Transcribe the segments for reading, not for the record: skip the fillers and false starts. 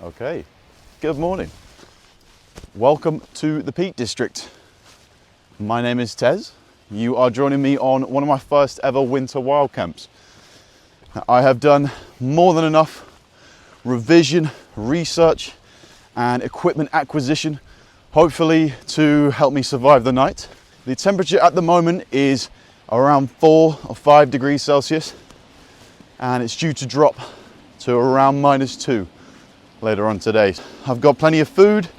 Okay, good morning. Welcome to the Peak District. My name is Tez. You are joining me on one of my first ever winter wild camps. I have done more than enough revision, research, and equipment acquisition, hopefully to help me survive the night. The temperature at the moment is around 4 or 5 degrees Celsius, and it's due to drop to around -2 later on today. I've got plenty of food.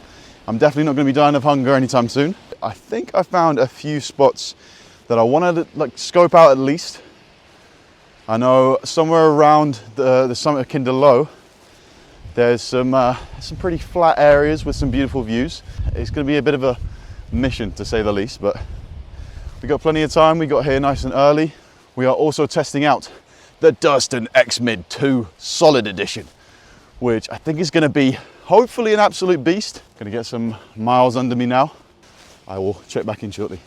I'm definitely not going to be dying of hunger anytime soon. I think I found a few spots that I wanted to scope out at least. I know somewhere around the summit of Kinder Low, there's some pretty flat areas with some beautiful views. It's going to be a bit of a mission to say the least, but we got plenty of time. We got here nice and early. We are also testing out the Durston X-Mid 2 Solid Edition, which I think is going to be hopefully an absolute beast. Going to get some miles under me now. I will check back in shortly.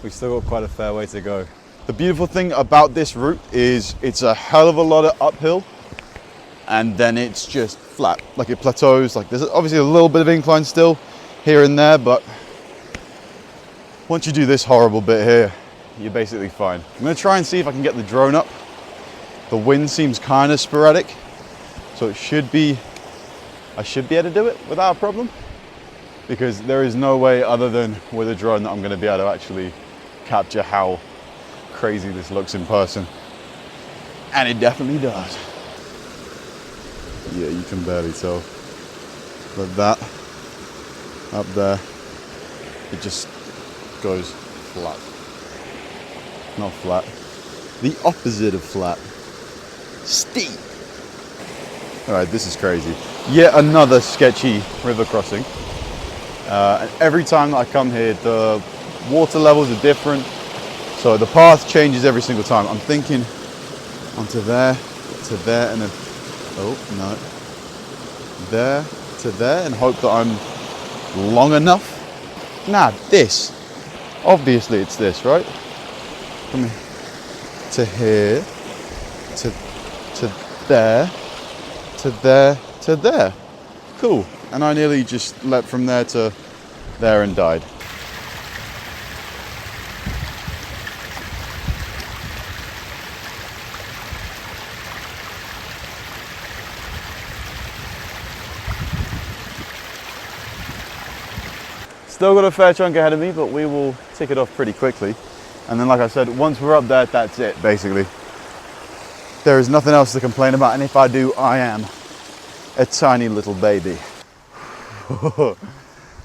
We've still got quite a fair way to go. The beautiful thing about this route is it's a hell of a lot of uphill, and then it's just flat, like it plateaus. Like there's obviously a little bit of incline still here and there, but once you do this horrible bit here, you're basically fine. I'm gonna try and see if I can get the drone up. The wind seems kind of sporadic, so I should be able to do it without a problem, because there is no way other than with a drone that I'm gonna be able to actually capture how crazy this looks in person. And it definitely does. Yeah, you can barely tell. But that up there, it just goes flat. Not flat. The opposite of flat. Steep. All right, this is crazy. Yet another sketchy river crossing. And every time that I come here, the water levels are different, so the path changes every single time. I'm thinking onto there, to there, and then, oh no, there to there, and hope that I'm long enough. Nah, this. Obviously it's this, right? Come here. To here, to there, to there, to there. Cool. And I nearly just leapt from there to there and died. Still got a fair chunk ahead of me, but we will tick it off pretty quickly. And then, like I said, once we're up there, that's it, basically. There is nothing else to complain about, and if I do, I am a tiny little baby.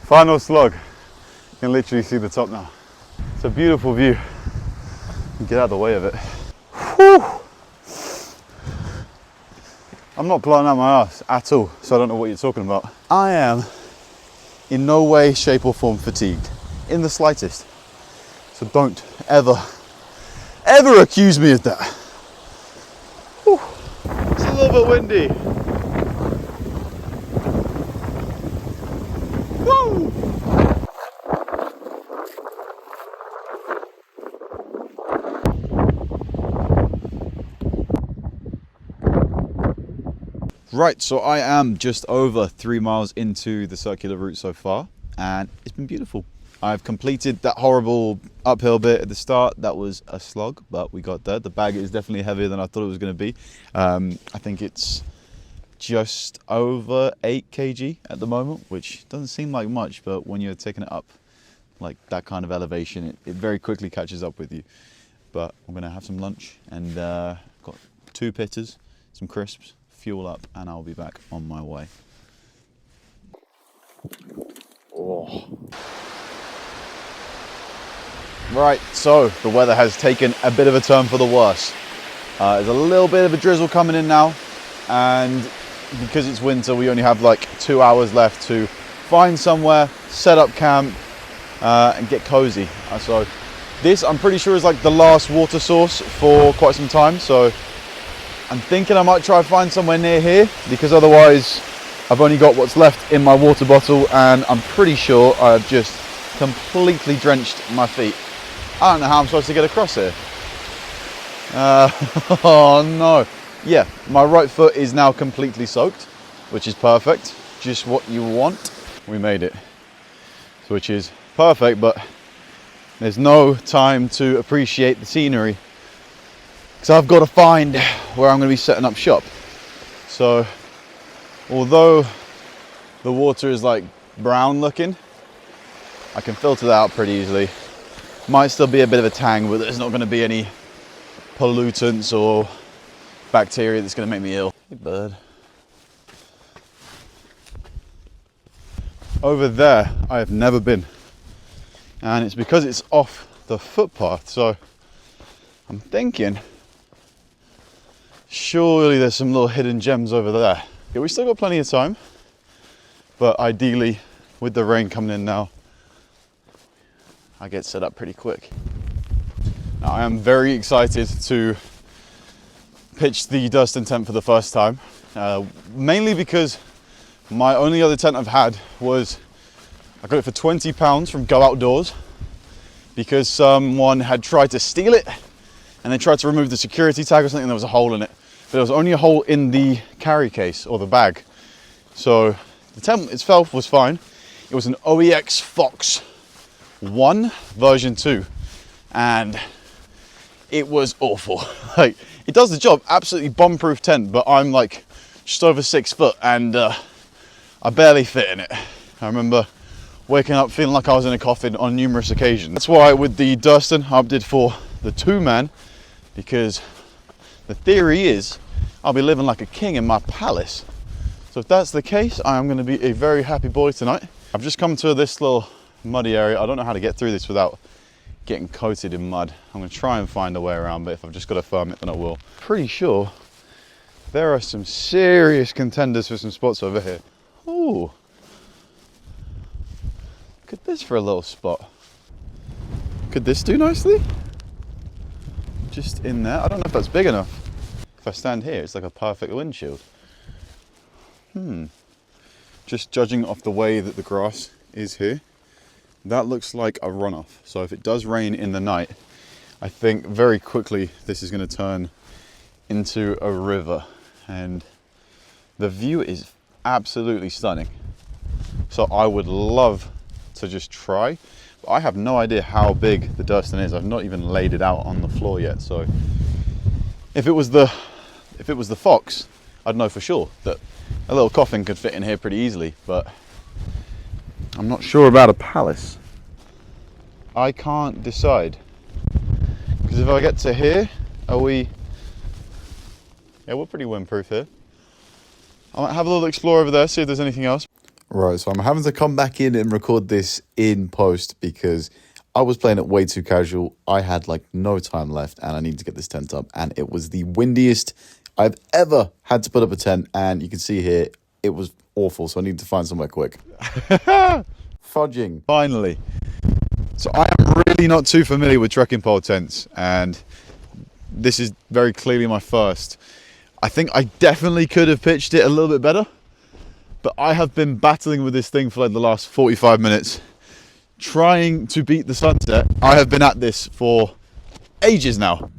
Final slog. You can literally see the top now. It's a beautiful view. Get out of the way of it. Whew. I'm not blowing out my ass at all, so I don't know what you're talking about. I am in no way, shape or form fatigued, in the slightest. So don't ever accuse me of that. Whew. It's a little bit windy. Woo! Right, so I am just over 3 miles into the circular route so far, and it's been beautiful. I've completed that horrible uphill bit at the start. That was a slog, but we got there. The bag is definitely heavier than I thought it was going to be. I think it's just over 8 kg at the moment, which doesn't seem like much, but when you're taking it up like that kind of elevation, it very quickly catches up with you. But I'm going to have some lunch, and got 2 pitters, some crisps, fuel up, and I'll be back on my way. Oh. Right, so the weather has taken a bit of a turn for the worse. There's a little bit of a drizzle coming in now, and because it's winter, we only have like 2 hours left to find somewhere, set up camp, and get cozy. So this, I'm pretty sure, is like the last water source for quite some time. So I'm thinking I might try to find somewhere near here, because otherwise I've only got what's left in my water bottle, and I'm pretty sure I've just completely drenched my feet. I don't know how I'm supposed to get across here. Oh no. Yeah, my right foot is now completely soaked, which is perfect. Just what you want. We made it, which is perfect, but there's no time to appreciate the scenery, because I've got to find where I'm going to be setting up shop. So, although the water is like brown looking, I can filter that out pretty easily. Might still be a bit of a tang, but there's not going to be any pollutants or bacteria that's going to make me ill. Hey bird. Over there I have never been, and it's because it's off the footpath, so I'm thinking surely there's some little hidden gems over there. Yeah, we still got plenty of time, but ideally with the rain coming in now, I get set up pretty quick. Now, I am very excited to pitch the Durston tent for the first time, mainly because my only other tent I've had was, I got it for £20 from Go Outdoors, because someone had tried to steal it and they tried to remove the security tag or something, and there was a hole in it. But there was only a hole in the carry case or the bag. So the tent itself was fine. It was an OEX Fox 1 version 2, and it was awful. Like, it does the job, absolutely bomb-proof tent, but I'm like just over 6 foot, and I barely fit in it. I remember waking up feeling like I was in a coffin on numerous occasions. That's why with the Durston, I opted for the 2-man, because the theory is I'll be living like a king in my palace. So if that's the case, I am going to be a very happy boy tonight. I've just come to this little muddy area. I don't know how to get through this without getting coated in mud. I'm going to try and find a way around, but if I've just got to firm it, then I will. Pretty sure there are some serious contenders for some spots over here. Ooh, look at this for a little spot. Could this do nicely? Just in there. I don't know if that's big enough. If I stand here, it's like a perfect windshield. Just judging off the way that the grass is here, that looks like a runoff. So if it does rain in the night, I think very quickly this is going to turn into a river, and the view is absolutely stunning. So I would love to just try, but I have no idea how big the Durston is. I've not even laid it out on the floor yet. So if it was the Fox, I'd know for sure that a little coffin could fit in here pretty easily, but I'm not sure about a palace. I can't decide, because if I get to here, yeah, we're pretty windproof here. I might have a little explore over there, see if there's anything else. Right, so I'm having to come back in and record this in post because I was playing it way too casual. I had like no time left and I need to get this tent up, and it was the windiest I've ever had to put up a tent, and you can see here it was awful, so I need to find somewhere quick. Fudging. Finally. So I am really not too familiar with trekking pole tents, and this is very clearly my first. I think I definitely could have pitched it a little bit better, but I have been battling with this thing for like the last 45 minutes, trying to beat the sunset. I have been at this for ages now.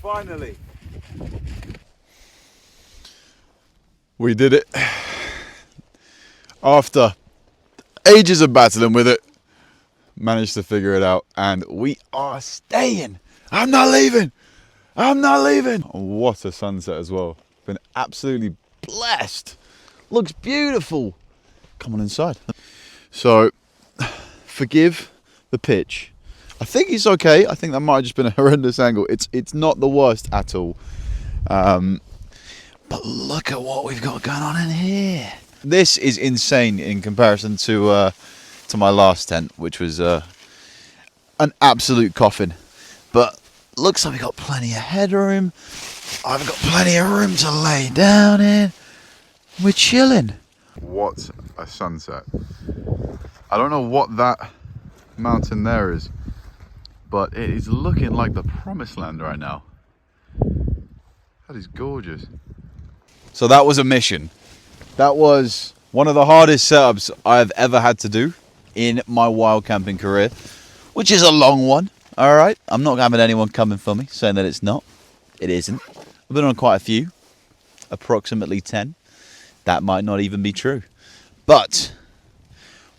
Finally. We did it. After ages of battling with it, managed to figure it out, and we are staying. I'm not leaving. I'm not leaving. What a sunset as well. Been absolutely blessed. Looks beautiful. Come on inside. So, forgive the pitch. I think it's okay. I think that might have just been a horrendous angle. It's not the worst at all. But look at what we've got going on in here. This is insane in comparison to my last tent, which was an absolute coffin. But looks like we've got plenty of headroom. I've got plenty of room to lay down in. We're chilling. What a sunset. I don't know what that mountain there is, but it is looking like the promised land right now. That is gorgeous. So that was a mission. That was one of the hardest setups I've ever had to do in my wild camping career, which is a long one. All right, I'm not having anyone coming for me saying that it's not. It isn't. I've been on quite a few, approximately 10. That might not even be true. But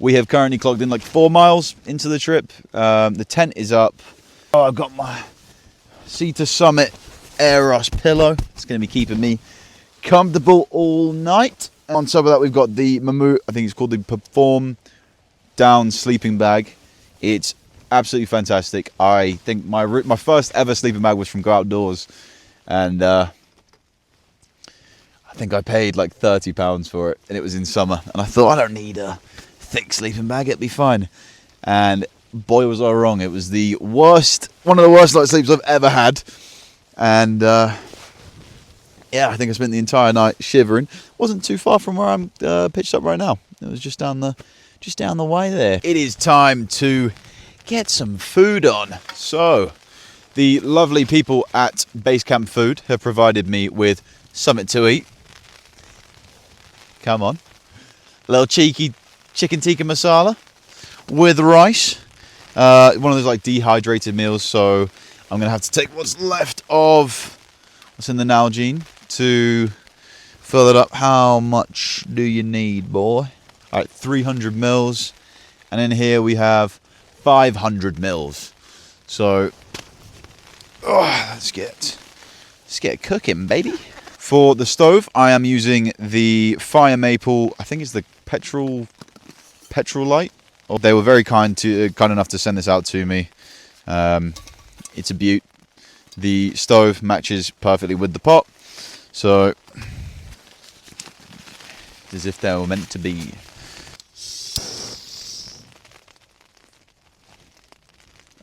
we have currently clocked in like 4 miles into the trip. The tent is up. Oh, I've got my Sea to Summit Aeros pillow. It's going to be keeping me comfortable all night. On top of that, we've got the Mammut, I think it's called the Perform Down sleeping bag. It's absolutely fantastic. I think my first ever sleeping bag was from Go Outdoors, and I think I paid like £30 for it, and it was in summer, and I thought, I don't need a thick sleeping bag, it'd be fine. And boy was I wrong. It was the worst, one of the worst night sleeps I've ever had. And yeah, I think I spent the entire night shivering. Wasn't too far from where I'm pitched up right now. It was just down the way there. It is time to get some food on. So the lovely people at Base Camp Food have provided me with something to eat. Come on. A little cheeky chicken tikka masala with rice. One of those like dehydrated meals, so I'm going to have to take what's left of what's in the Nalgene to fill it up. How much do you need, boy? All right, 300 mils. And in here we have 500 mils. So, let's get cooking, baby. For the stove, I am using the Fire Maple, I think it's the petrol light. They were very kind enough to send this out to me. It's a beaut. The stove matches perfectly with the pot, so as if they were meant to be.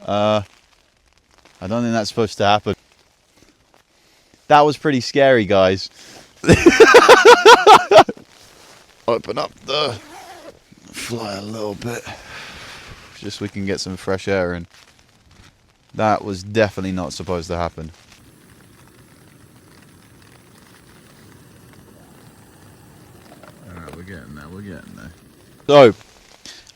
I don't think that's supposed to happen. That was pretty scary, guys. Open up the fly a little bit, just so we can get some fresh air in. That was definitely not supposed to happen. Alright, we're getting there. So,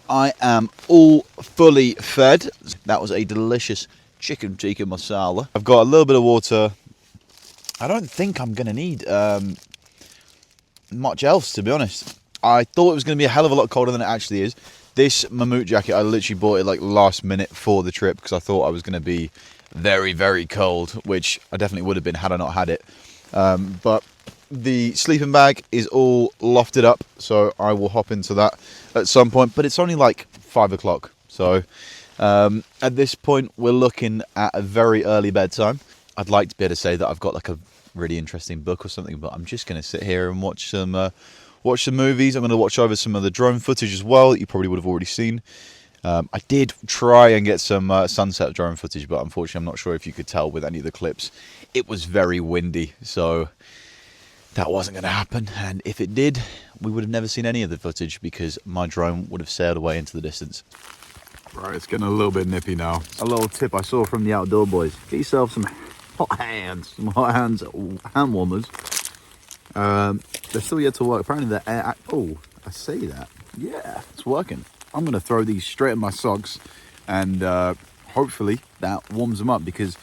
I am all fully fed. That was a delicious chicken tikka masala. I've got a little bit of water. I don't think I'm going to need much else, to be honest. I thought it was going to be a hell of a lot colder than it actually is. This Mammut jacket, I literally bought it like last minute for the trip because I thought I was going to be very, very cold, which I definitely would have been had I not had it. But the sleeping bag is all lofted up, so I will hop into that at some point. But it's only like 5 o'clock, so at this point we're looking at a very early bedtime. I'd like to be able to say that I've got like a really interesting book or something, but I'm just going to sit here and watch some movies. I'm going to watch over some of the drone footage as well that you probably would have already seen. I did try and get some sunset drone footage, but unfortunately I'm not sure if you could tell with any of the clips. It was very windy, so that wasn't going to happen. And if it did, we would have never seen any of the footage because my drone would have sailed away into the distance. Right, it's getting a little bit nippy now. A little tip I saw from the Outdoor Boys. Get yourself some hot hands hand warmers. They're still yet to work. Apparently the air, oh, I see that. Yeah, it's working. I'm going to throw these straight in my socks and hopefully that warms them up because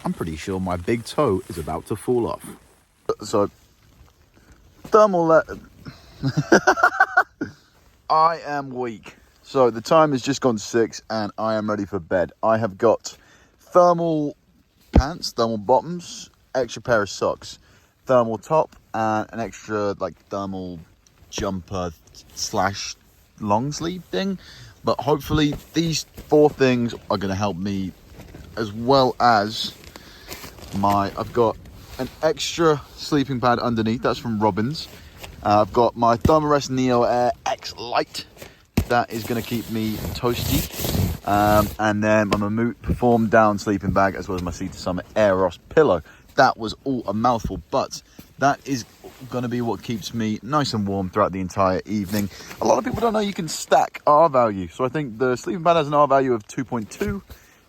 I'm pretty sure my big toe is about to fall off. So, thermal I am weak. So the time has just gone 6 and I am ready for bed. I have got thermal pants, thermal bottoms, extra pair of socks, thermal top and an extra like thermal jumper slash long sleeve thing. But hopefully these 4 things are going to help me, as well as I've got an extra sleeping pad underneath. That's from Robbins. I've got my Thermarest Neo Air X Lite. That is going to keep me toasty. And then my Mammut Perform Down sleeping bag, as well as my Sea to Summit Aeros pillow. That was all a mouthful, but that is going to be what keeps me nice and warm throughout the entire evening. A lot of people don't know you can stack R value. So I think the sleeping pad has an R value of 2.2.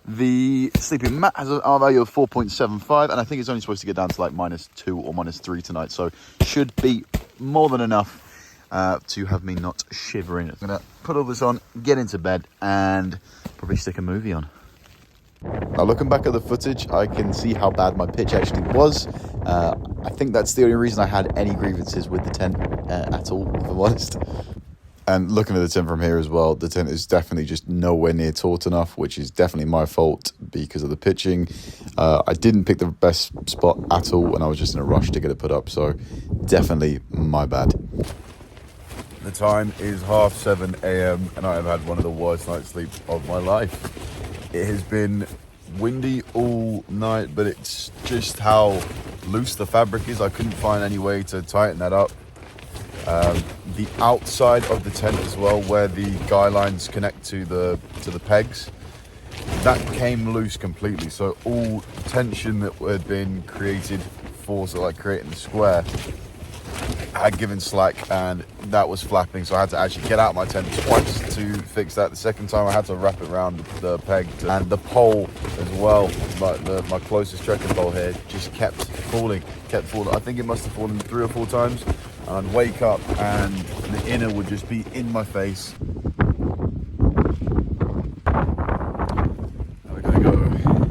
The sleeping mat has an R value of 4.75, and I think it's only supposed to get down to like -2 or -3 tonight. So should be more than enough to have me not shivering. I'm gonna put all this on, get into bed, and probably stick a movie on. Now, looking back at the footage, I can see how bad my pitch actually was. I think that's the only reason I had any grievances with the tent at all, if I'm honest. And looking at the tent from here as well, the tent is definitely just nowhere near taut enough, which is definitely my fault because of the pitching. I didn't pick the best spot at all, and I was just in a rush to get it put up, so definitely my bad. The time is 7:30 a.m. and I have had one of the worst night's sleep of my life. It has been windy all night, but it's just how loose the fabric is. I couldn't find any way to tighten that up. The outside of the tent as well, where the guy lines connect to the pegs, that came loose completely. So all tension that had been created for creating the square had given slack, and that was flapping. So I had to actually get out my tent twice to fix that. The second time I had to wrap it around the peg, and the pole as well, like my closest trekking pole here, just kept falling. I think it must have fallen 3 or 4 times. And I'd wake up and the inner would just be in my face. Now we're gonna go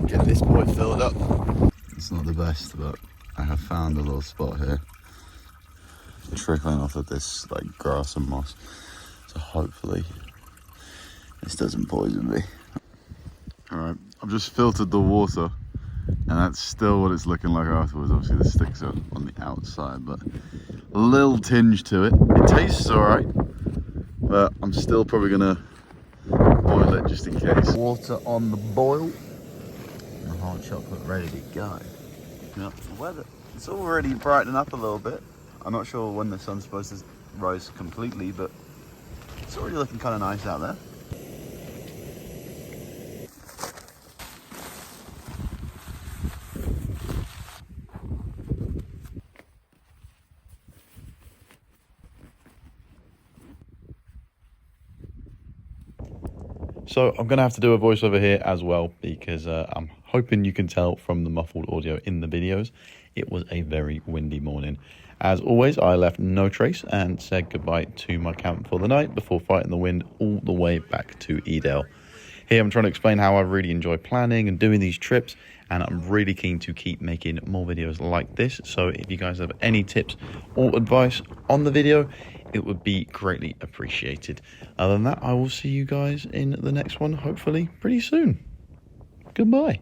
get this boy filled up. It's not the best, but I have found a little spot here, trickling off of this like grass and moss. So hopefully this doesn't poison me. All right, I've just filtered the water, and that's still what it's looking like afterwards. Obviously the sticks are on the outside, but a little tinge to it. It tastes all right, but I'm still probably gonna boil it just in case. Water on the boil, and the hot chocolate ready to go. Yep, the weather, it's already brightening up a little bit. I'm not sure when the sun's supposed to rise completely, but it's already looking kind of nice out there. So I'm going to have to do a voiceover here as well, because I'm hoping you can tell from the muffled audio in the videos, it was a very windy morning. As always, I left no trace and said goodbye to my camp for the night before fighting the wind all the way back to Edale. Here I'm trying to explain how I really enjoy planning and doing these trips, and I'm really keen to keep making more videos like this. So if you guys have any tips or advice on the video, it would be greatly appreciated. Other than that, I will see you guys in the next one, hopefully pretty soon. Goodbye.